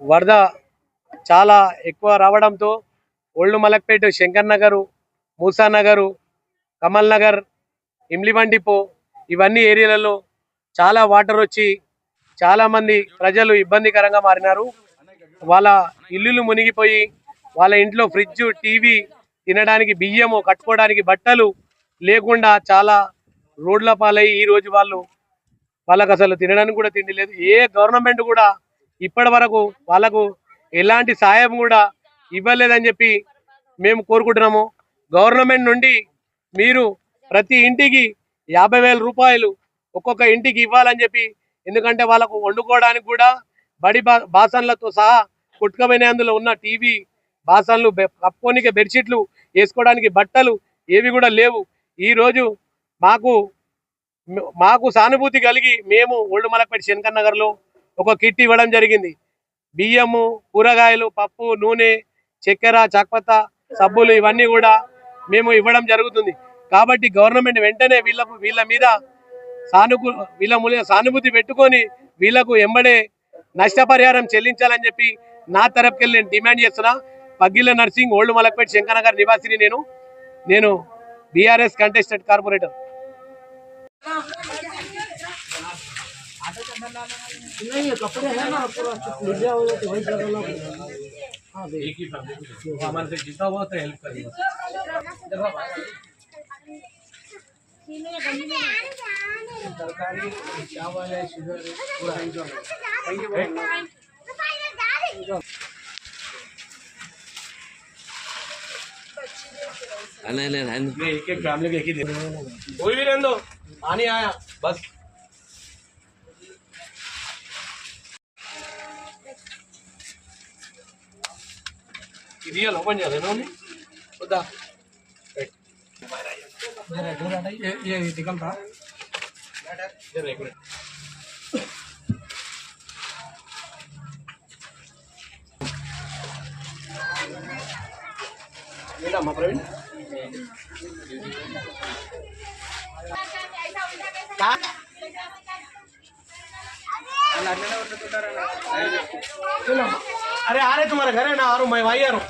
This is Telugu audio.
వరద చాలా ఎక్కువ రావడంతో ఓల్డ్ మలక్పేట, శంకర్ నగరు, మూసా నగరు, కమల్ నగర్, ఇమ్లివన్ డిపో ఇవన్నీ ఏరియాలలో చాలా వాటర్ వచ్చి చాలా మంది ప్రజలు ఇబ్బందికరంగా మారినారు. వాళ్ళ ఇల్లులు మునిగిపోయి వాళ్ళ ఇంట్లో ఫ్రిడ్జ్, టీవీ, తినడానికి బియ్యము, కట్టుకోవడానికి బట్టలు లేకుండా చాలా రోడ్ల పాలై ఈ రోజు వాళ్ళకు అసలు తినడానికి కూడా తిండి లేదు. ఏ గవర్నమెంట్ కూడా ఇప్పటి వరకు వాళ్ళకు ఎలాంటి సాయం కూడా ఇవ్వలేదని చెప్పి మేము కోరుకుంటున్నాము. గవర్నమెంట్ నుండి మీరు ప్రతి ఇంటికి 50,000 రూపాయలు ఒక్కొక్క ఇంటికి ఇవ్వాలని చెప్పి, ఎందుకంటే వాళ్ళకు వండుకోవడానికి కూడా బడి బాసన్లతో సహా కొట్టుకపోయిన అందులో ఉన్న టీవీ, బాసన్లు, కప్పుకోనికి బెడ్షీట్లు, వేసుకోవడానికి బట్టలు ఏవి కూడా లేవు. ఈరోజు మాకు సానుభూతి కలిగి మేము ఓల్డ్ మలక్పేట శంకర్ నగర్లో ఒక కిట్ ఇవ్వడం జరిగింది. బియ్యము, కూరగాయలు, పప్పు, నూనె, చక్కెర, చాక్పత్త, సబ్బులు ఇవన్నీ కూడా మేము ఇవ్వడం జరుగుతుంది. కాబట్టి గవర్నమెంట్ వెంటనే వీళ్ళ మీద సానుభూతి పెట్టుకొని వీళ్ళకు ఎంబడే నష్టపరిహారం చెల్లించాలని చెప్పి నా తరపుకెళ్ళి నేను డిమాండ్ చేస్తున్నా. పగ్గిల నర్సింగ్, ఓల్డ్ మలక్పేట శంకర్ నగర్ నివాసిని నేను బీఆర్ఎస్ కంటెస్టెడ్ కార్పొరేటర్. कपड़े है ना पूरा मीडिया हो तो वही कर लो। हां एक ही फैमिली हमारे से जितना हुआ तो हेल्प करिए। सरकारी चावल है, शुगर है, पूरा enjoy. Thank you very much. नहीं एक एक फैमिली को एक ही दे, कोई भी रहने दो, पानी आया बस। रियल ओपन जा रहे ना खुदा ये निकलता जरा एक मिनट। मैडम प्रवीण अरे आ रहे तुम्हारे घर है ना, आ रहा हूँ मैं, वही आ रहा हूँ।